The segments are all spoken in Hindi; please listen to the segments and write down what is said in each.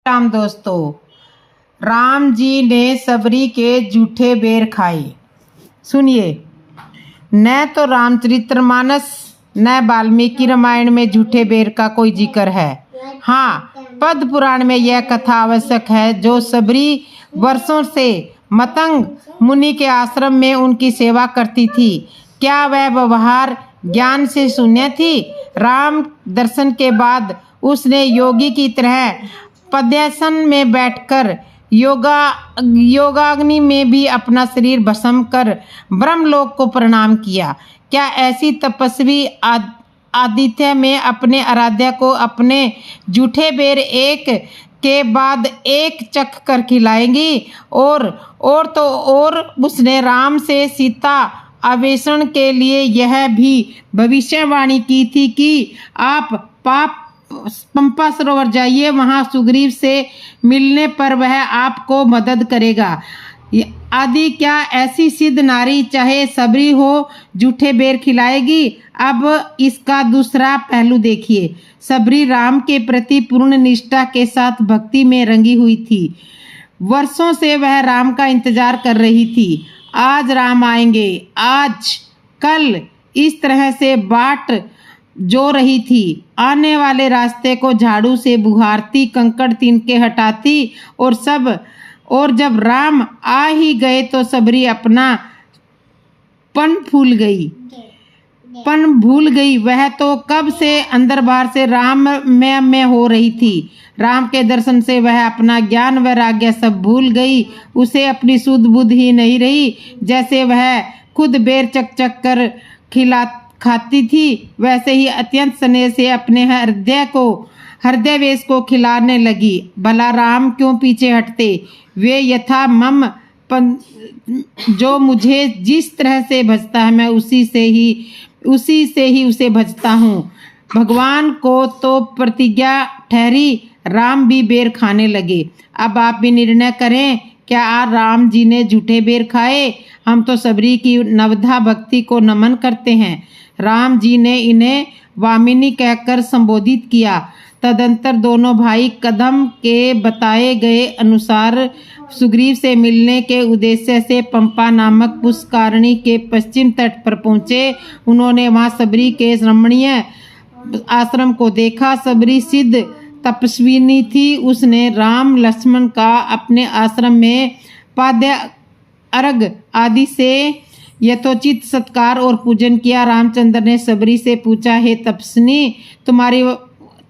राम दोस्तों, राम जी ने सबरी के जूठे बेर खाए। सुनिए, न तो रामचरितमानस न वाल्मीकि रामायण में जूठे बेर का कोई जिक्र है। हाँ, पद्म पुराण में यह कथा आवश्यक है। जो सबरी वर्षों से मतंग मुनि के आश्रम में उनकी सेवा करती थी, क्या वह व्यवहार ज्ञान से शून्य थी? राम दर्शन के बाद उसने योगी की तरह पद्यासन में बैठकर योगाग्नि में भी अपना शरीर भस्म कर ब्रह्मलोक को प्रणाम किया। क्या ऐसी तपस्वी आदित्य में अपने आराध्या को अपने जूठे बेर एक के बाद एक चख कर खिलाएंगी? और उसने राम से सीता आवेशण के लिए यह भी भविष्यवाणी की थी कि आप पंपा सरोवर जाइए, वहां सुग्रीव से मिलने पर वह आपको मदद करेगा। आदि क्या ऐसी सिद्ध नारी चाहे सबरी हो जूठे बेर खिलाएगी? अब इसका दूसरा पहलू देखिए। सबरी राम के प्रति पूर्ण निष्ठा के साथ भक्ति में रंगी हुई थी। वर्षों से वह राम का इंतजार कर रही थी। आज राम आएंगे, आज कल, इस तरह से बाट जो रही थी। आने वाले रास्ते को झाड़ू से बुहारती, कंकड़ तिनके हटाती और जब राम आ ही गए तो सबरी अपना पन भूल गई। वह तो कब से अंदर बाहर से राम में हो रही थी। राम के दर्शन से वह अपना ज्ञान वैराग्य सब भूल गई। उसे अपनी सुध बुध ही नहीं रही। जैसे वह खुद बेर चक कर खाती थी, वैसे ही अत्यंत स्नेह से अपने हृदय वेश को खिलाने लगी। भला राम क्यों पीछे हटते? वे यथा मम जो मुझे जिस तरह से भजता है, मैं उसी से ही उसे भजता हूँ। भगवान को तो प्रतिज्ञा ठहरी, राम भी बेर खाने लगे। अब आप भी निर्णय करें, क्या राम जी ने जूठे बेर खाए? हम तो सबरी की नवधा भक्ति को नमन करते हैं। राम जी ने इन्हें वामिनी कहकर संबोधित किया। तदंतर दोनों भाई कदम के बताए गए अनुसार सुग्रीव से मिलने के उद्देश्य से पंपा नामक पुष्करणी के पश्चिम तट पर पहुंचे। उन्होंने वहां सबरी के रमणीय आश्रम को देखा। सबरी सिद्ध तपस्विनी थी। उसने राम लक्ष्मण का अपने आश्रम में पाद्य अर्घ आदि से यथोचित सत्कार और पूजन किया। रामचंद्र ने सबरी से पूछा, हे तपस्विनी, तुम्हारी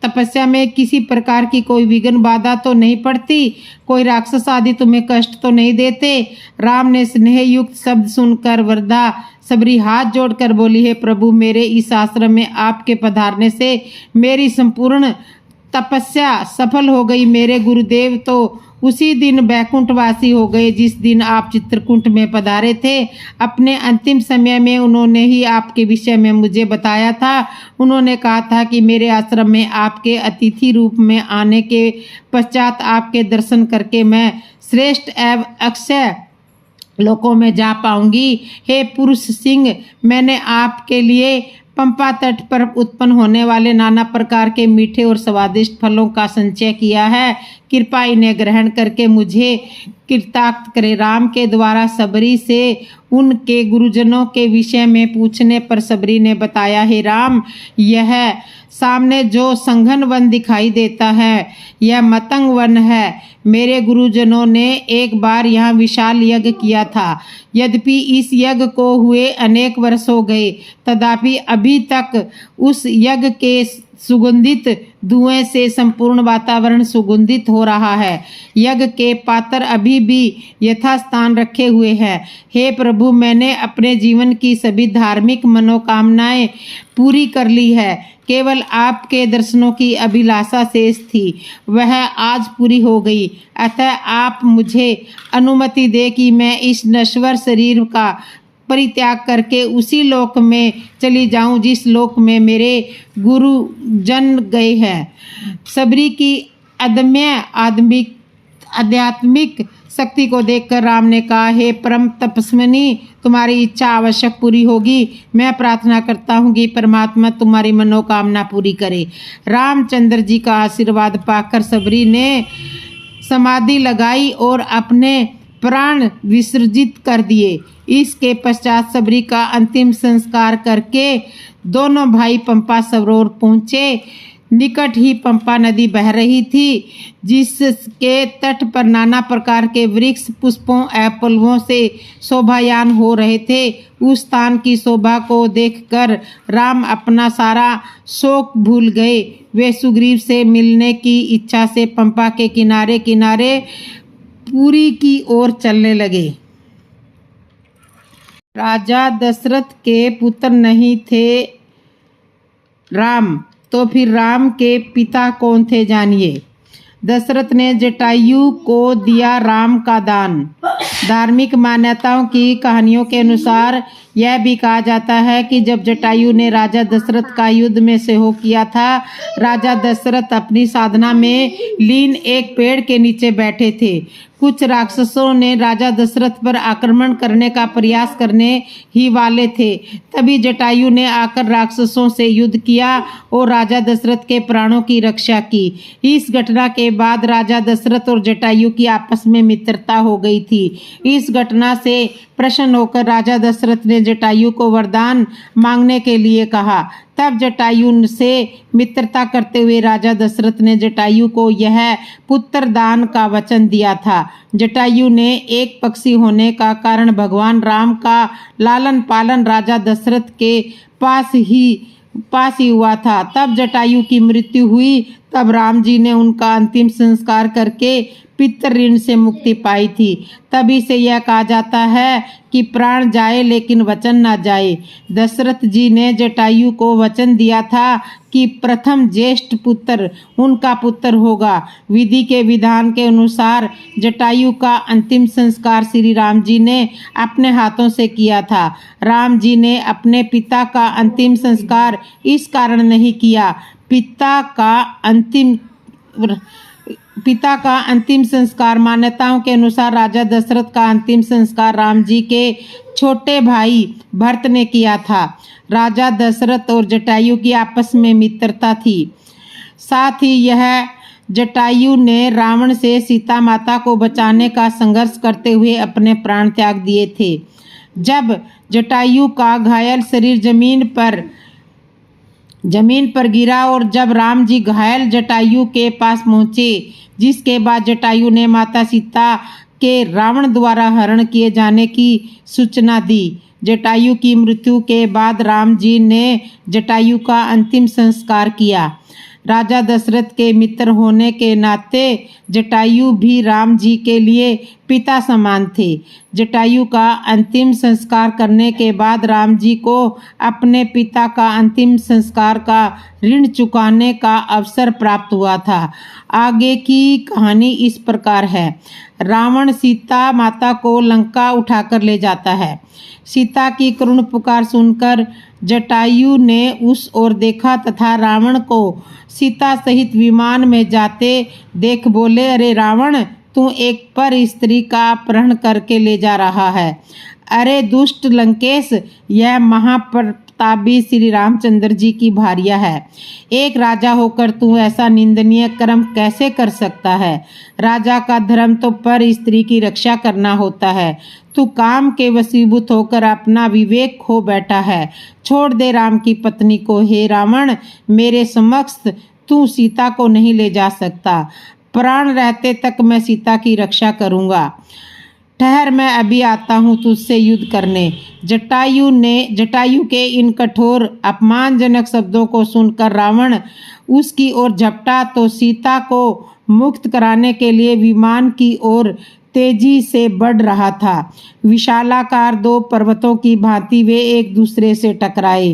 तपस्या में किसी प्रकार की कोई विघ्न बाधा तो नहीं पड़ती? कोई राक्षस आदि तुम्हें कष्ट तो नहीं देते? राम ने स्नेह युक्त शब्द सुनकर वृद्धा सबरी हाथ जोड़कर बोली, हे प्रभु, मेरे इस आश्रम में आपके पधारने से मेरी संपूर्ण तपस्या सफल हो गई। मेरे गुरुदेव तो उसी दिन बैकुंठवासी हो गए जिस दिन आप चित्रकूट में पधारे थे। अपने अंतिम समय में उन्होंने ही आपके विषय में मुझे बताया था। उन्होंने कहा था कि मेरे आश्रम में आपके अतिथि रूप में आने के पश्चात आपके दर्शन करके मैं श्रेष्ठ एवं अक्षय लोकों में जा पाऊंगी। हे पुरुष सिंह, मैंने आपके लिए पंपा तट पर उत्पन्न होने वाले नाना प्रकार के मीठे और स्वादिष्ट फलों का संचय किया है। कृपया इन्हें ग्रहण करके मुझे कृतार्थ करे। राम के द्वारा सबरी से उनके गुरुजनों के विषय में पूछने पर सबरी ने बताया, हे राम, यह सामने जो संघन वन दिखाई देता है, यह मतंग वन है। मेरे गुरुजनों ने एक बार यहाँ विशाल यज्ञ किया था। यद्यपि इस यज्ञ को हुए अनेक वर्ष हो गए, तथापि अभी तक उस यज्ञ के सुगंधित धुएं से संपूर्ण वातावरण सुगंधित हो रहा है। यज्ञ के पात्र अभी भी यथास्थान रखे हुए हैं। हे प्रभु, मैंने अपने जीवन की सभी धार्मिक मनोकामनाएं पूरी कर ली है। केवल आपके दर्शनों की अभिलाषा शेष थी, वह आज पूरी हो गई। अतः आप मुझे अनुमति दे कि मैं इस नश्वर शरीर का परित्याग करके उसी लोक में चली जाऊं जिस लोक में मेरे गुरु जन गए हैं। सबरी की अदम्य आध्यात्मिक शक्ति को देखकर राम ने कहा, हे परम तपस्विनी, तुम्हारी इच्छा आवश्यक पूरी होगी। मैं प्रार्थना करता हूँ कि परमात्मा तुम्हारी मनोकामना पूरी करे। रामचंद्र जी का आशीर्वाद पाकर सबरी ने समाधि लगाई और अपने प्राण विसर्जित कर दिए। इसके पश्चात सबरी का अंतिम संस्कार करके दोनों भाई पंपा सरोवर पहुँचे। निकट ही पंपा नदी बह रही थी, जिसके तट पर नाना प्रकार के वृक्ष, पुष्पों एवं फलों से शोभायान हो रहे थे। उस स्थान की शोभा को देखकर राम अपना सारा शोक भूल गए। वे सुग्रीव से मिलने की इच्छा से पंपा के किनारे किनारे पुरी की ओर चलने लगे। राजा दशरथ के पुत्र नहीं थे राम, तो फिर राम के पिता कौन थे जानिए। दशरथ ने जटायु को दिया राम का दान। धार्मिक मान्यताओं की कहानियों के अनुसार यह भी कहा जाता है कि जब जटायु ने राजा दशरथ का युद्ध में सहयोग किया था, राजा दशरथ अपनी साधना में लीन एक पेड़ के नीचे बैठे थे। कुछ राक्षसों ने राजा दशरथ पर आक्रमण करने का प्रयास करने ही वाले थे। तभी जटायु ने आकर राक्षसों से युद्ध किया और राजा दशरथ के प्राणों की रक्षा की। इस घटना के बाद राजा दशरथ और जटायु की आपस में मित्रता हो गई थी। इस घटना से प्रसन्न होकर राजा दशरथ ने जटायु को वरदान मांगने के लिए कहा। तब जटायु से मित्रता करते हुए राजा दशरथ ने जटायु को यह पुत्र दान का वचन दिया था। जटायु ने एक पक्षी होने का कारण भगवान राम का लालन पालन राजा दशरथ के पास ही हुआ था। तब जटायु की मृत्यु हुई, तब राम जी ने उनका अंतिम संस्कार करके पितृ ऋण से मुक्ति पाई थी। तभी से यह कहा जाता है कि प्राण जाए लेकिन वचन ना जाए। दशरथ जी ने जटायु को वचन दिया था कि प्रथम ज्येष्ठ पुत्र उनका पुत्र होगा। विधि के विधान के अनुसार जटायु का अंतिम संस्कार श्री राम जी ने अपने हाथों से किया था। राम जी ने अपने पिता का अंतिम संस्कार इस कारण नहीं किया। पिता का अंतिम संस्कार मान्यताओं के अनुसार राजा दशरथ का अंतिम संस्कार राम जी के छोटे भाई भरत ने किया था। राजा दशरथ और जटायु की आपस में मित्रता थी। साथ ही यह जटायु ने रावण से सीता माता को बचाने का संघर्ष करते हुए अपने प्राण त्याग दिए थे। जब जटायु का घायल शरीर जमीन पर गिरा और जब राम जी घायल जटायु के पास पहुँचे, जिसके बाद जटायु ने माता सीता के रावण द्वारा हरण किए जाने की सूचना दी। जटायु की मृत्यु के बाद राम जी ने जटायु का अंतिम संस्कार किया। राजा दशरथ के मित्र होने के नाते जटायु भी राम जी के लिए पिता समान थे। जटायु का अंतिम संस्कार करने के बाद राम जी को अपने पिता का अंतिम संस्कार का ऋण चुकाने का अवसर प्राप्त हुआ था। आगे की कहानी इस प्रकार है। रावण सीता माता को लंका उठाकर ले जाता है। सीता की करुण पुकार सुनकर जटायु ने उस ओर देखा तथा रावण को सीता सहित विमान में जाते देख बोले, अरे रावण, तू एक पर स्त्री का अपहरण करके ले जा रहा है। अरे दुष्ट लंकेश, यह महाप्रतापी श्री रामचंद्र जी की भार्या है। एक राजा होकर तू ऐसा निंदनीय कर्म कैसे कर सकता है। राजा का धर्म तो पर स्त्री की रक्षा करना होता है। तू काम के वशीभूत होकर अपना विवेक खो बैठा है। छोड़ दे राम की पत्नी को। हे रावण, मेरे समक्ष तू सीता को नहीं ले जा सकता। प्राण रहते तक मैं सीता की रक्षा करूँगा। ठहर, मैं अभी आता हूँ तुझसे युद्ध करने। जटायु के इन कठोर अपमानजनक शब्दों को सुनकर रावण उसकी ओर झपटा तो सीता को मुक्त कराने के लिए विमान की ओर तेजी से बढ़ रहा था। विशालाकार दो पर्वतों की भांति वे एक दूसरे से टकराए।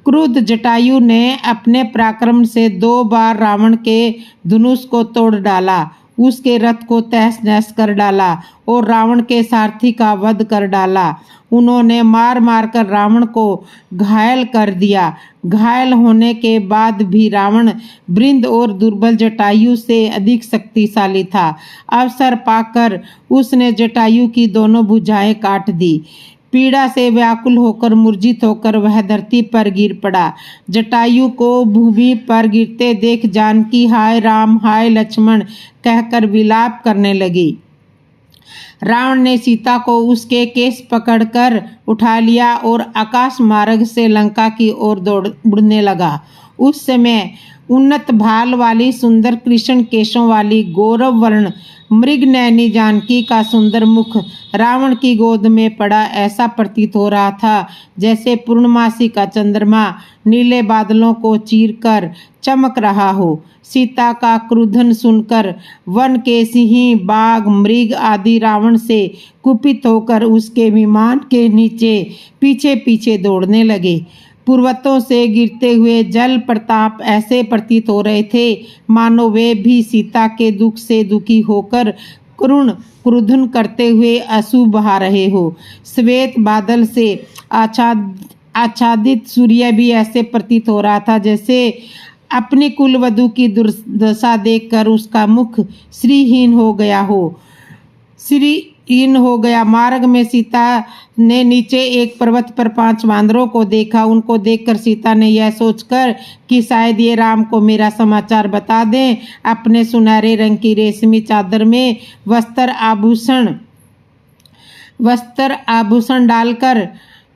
क्रुद्ध जटायु ने अपने पराक्रम से 2 बार रावण के धनुष को तोड़ डाला, उसके रथ को तहस नहस कर डाला और रावण के सारथी का वध कर डाला। उन्होंने मार मार कर रावण को घायल कर दिया। घायल होने के बाद भी रावण वृंद और दुर्बल जटायु से अधिक शक्तिशाली था। अवसर पाकर उसने जटायु की दोनों भुजाएं काट दी। पीड़ा से व्याकुल होकर मूर्छित होकर वह धरती पर गिर पड़ा। जटायु को भूमि पर गिरते देख जानकी हाय राम हाय लक्ष्मण कहकर विलाप करने लगी। रावण ने सीता को उसके केस पकड़कर उठा लिया और आकाश मार्ग से लंका की ओर उड़ने लगा। उस समय उन्नत भाल वाली सुंदर कृष्ण केशों वाली गौरव वर्ण मृग नैनी जानकी का सुंदर मुख रावण की गोद में पड़ा ऐसा प्रतीत हो रहा था जैसे पूर्णमासी का चंद्रमा नीले बादलों को चीरकर चमक रहा हो। सीता का क्रुधन सुनकर वन के सिंह बाघ मृग आदि रावण से कुपित होकर उसके विमान के नीचे पीछे पीछे दौड़ने लगे। पर्वतों से गिरते हुए जल प्रताप ऐसे प्रतीत हो रहे थे मानो वे भी सीता के दुख से दुखी होकर क्रुधन करते हुए आंसू बहा रहे हो। श्वेत बादल से आच्छादित सूर्य भी ऐसे प्रतीत हो रहा था जैसे अपनी कुलवधू की दुर्दशा देखकर उसका मुख श्रीहीन हो गया। मार्ग में सीता ने नीचे एक पर्वत पर 5 वानरों को देखा। उनको देखकर सीता ने यह सोचकर कि शायद ये राम को मेरा समाचार बता दें, अपने सुनहरे रंग की रेशमी चादर में वस्त्र आभूषण डालकर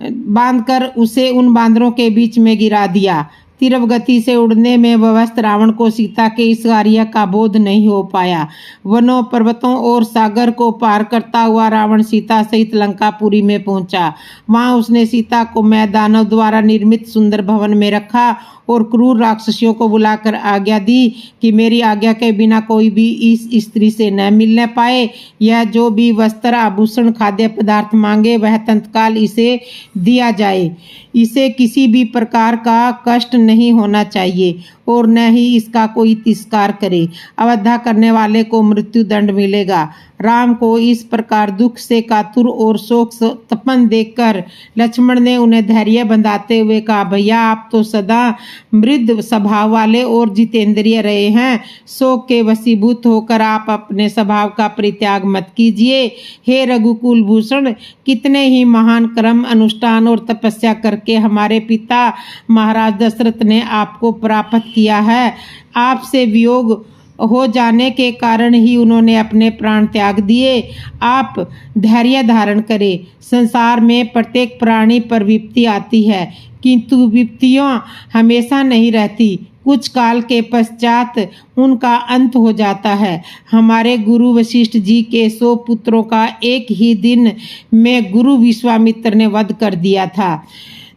बांधकर उसे उन बांदरों के बीच में गिरा दिया। तीव्र गति से उड़ने में व्यस्त रावण को सीता के इस कार्य का बोध नहीं हो पाया। वनों पर्वतों और सागर को पार करता हुआ रावण सीता सहित लंकापुरी में पहुंचा। वहां उसने सीता को मैदानों द्वारा निर्मित सुंदर भवन में रखा और क्रूर राक्षसियों को बुलाकर आज्ञा दी कि मेरी आज्ञा के बिना कोई भी इस स्त्री से न मिलने पाए। यह जो भी वस्त्र आभूषण खाद्य पदार्थ मांगे वह तत्काल इसे दिया जाए। इसे किसी भी प्रकार का कष्ट नहीं होना चाहिए और न ही इसका कोई तिरस्कार करे। अवज्ञा करने वाले को मृत्यु दंड मिलेगा। राम को इस प्रकार दुख से कातुर और शोक तपन देखकर लक्ष्मण ने उन्हें धैर्य बंधाते हुए कहा, भैया आप तो सदा मृद स्वभाव वाले और जितेंद्रिय रहे हैं। शोक के वशीभूत होकर आप अपने स्वभाव का परित्याग मत कीजिए। हे रघुकुल भूषण, कितने ही महान कर्म अनुष्ठान और तपस्या करके हमारे पिता महाराज दशरथ ने आपको प्राप्त किया है। आपसे वियोग हो जाने के कारण ही उन्होंने अपने प्राण त्याग दिए। आप धैर्य धारण करें। संसार में प्रत्येक प्राणी पर विपत्ति आती है, किंतु विपत्तियां हमेशा नहीं रहती। कुछ काल के पश्चात उनका अंत हो जाता है। हमारे गुरु वशिष्ठ जी के 100 पुत्रों का एक ही दिन में गुरु विश्वामित्र ने वध कर दिया था।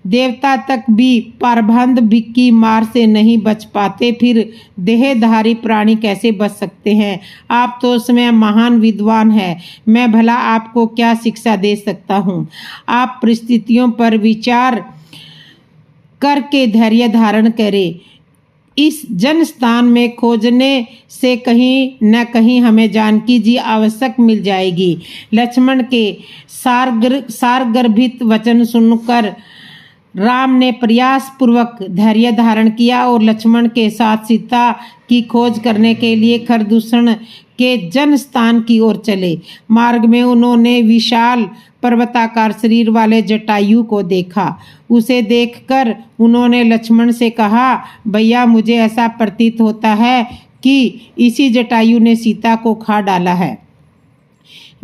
देवता तक भी परबंध की मार से नहीं बच पाते, फिर देहधारी प्राणी कैसे बच सकते हैं। आप तो उसमें महान विद्वान हैं, मैं भला आपको क्या शिक्षा दे सकता हूँ। आप परिस्थितियों पर विचार करके धैर्य धारण करें। इस जन स्थान में खोजने से कहीं न कहीं हमें जानकी जी आवश्यक मिल जाएगी। लक्ष्मण के सारगर्भित वचन सुनकर राम ने प्रयास पूर्वक धैर्य धारण किया और लक्ष्मण के साथ सीता की खोज करने के लिए खरदूषण के जन स्थान की ओर चले। मार्ग में उन्होंने विशाल पर्वताकार शरीर वाले जटायु को देखा। उसे देखकर उन्होंने लक्ष्मण से कहा, भैया मुझे ऐसा प्रतीत होता है कि इसी जटायु ने सीता को खा डाला है।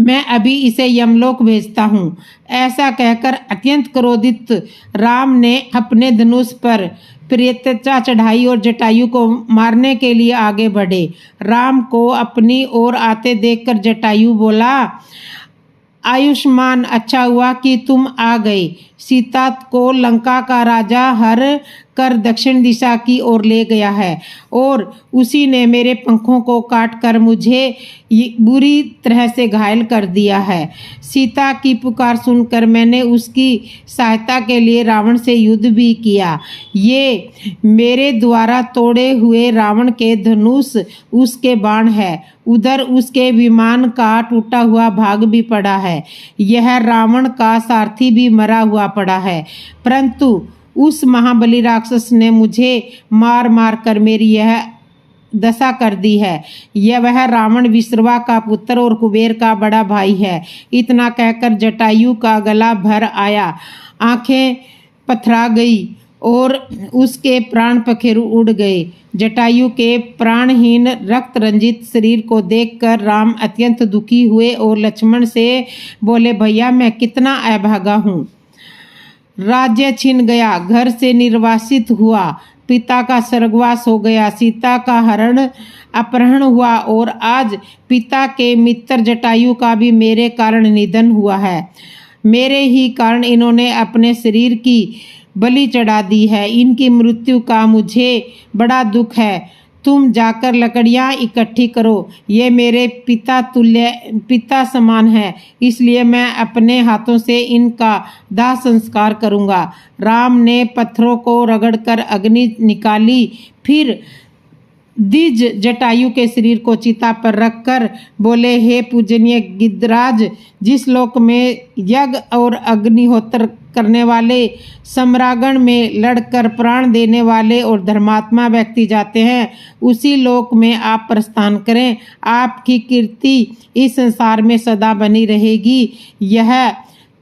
मैं अभी इसे यमलोक भेजता हूँ। ऐसा कहकर अत्यंत क्रोधित राम ने अपने धनुष पर प्रेतचा चढ़ाई और जटायु को मारने के लिए आगे बढ़े। राम को अपनी ओर आते देखकर जटायु बोला, आयुष्मान, अच्छा हुआ कि तुम आ गए। सीता को लंका का राजा हर कर दक्षिण दिशा की ओर ले गया है और उसी ने मेरे पंखों को काट कर मुझे बुरी तरह से घायल कर दिया है। सीता की पुकार सुनकर मैंने उसकी सहायता के लिए रावण से युद्ध भी किया। ये मेरे द्वारा तोड़े हुए रावण के धनुष उसके बाण है। उधर उसके विमान का टूटा हुआ भाग भी पड़ा है। यह रावण का सारथी भी मरा हुआ पड़ा है, परंतु उस महाबली राक्षस ने मुझे मार मार कर मेरी यह दशा कर दी है। यह वह रावण विश्रवा का पुत्र और कुबेर का बड़ा भाई है। इतना कहकर जटायु का गला भर आया, आंखें पथरा गई और उसके प्राण पखेरु उड़ गए। जटायु के प्राणहीन रक्त रंजित शरीर को देखकर राम अत्यंत दुखी हुए और लक्ष्मण से बोले, भैया मैं कितना अभागा हूँ। राज्य छिन गया, घर से निर्वासित हुआ, पिता का स्वर्गवास हो गया, सीता का अपहरण हुआ और आज पिता के मित्र जटायु का भी मेरे कारण निधन हुआ है। मेरे ही कारण इन्होंने अपने शरीर की बलि चढ़ा दी है। इनकी मृत्यु का मुझे बड़ा दुख है। तुम जाकर लकड़ियाँ इकट्ठी करो। ये मेरे पिता समान है, इसलिए मैं अपने हाथों से इनका दाह संस्कार करूँगा। राम ने पत्थरों को रगड़कर अग्नि निकाली, फिर द्विज जटायु के शरीर को चिता पर रखकर बोले, हे पूजनीय गिद्धराज, जिस लोक में यज्ञ और अग्निहोत्र करने वाले, सम्रागण में लड़कर प्राण देने वाले और धर्मात्मा व्यक्ति जाते हैं, उसी लोक में आप प्रस्थान करें। आपकी कीर्ति इस संसार में सदा बनी रहेगी। यह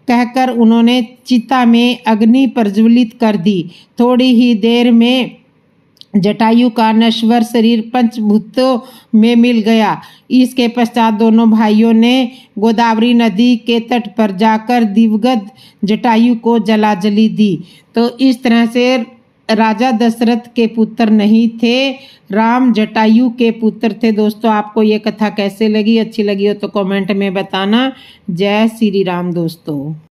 कहकर उन्होंने चिता में अग्नि प्रज्वलित कर दी। थोड़ी ही देर में जटायु का नश्वर शरीर पंचभूतों में मिल गया। इसके पश्चात दोनों भाइयों ने गोदावरी नदी के तट पर जाकर दिवंगत जटायु को जलांजलि दी। तो इस तरह से राजा दशरथ के पुत्र नहीं थे, राम जटायु के पुत्र थे। दोस्तों, आपको ये कथा कैसे लगी? अच्छी लगी हो तो कमेंट में बताना। जय श्री राम दोस्तों।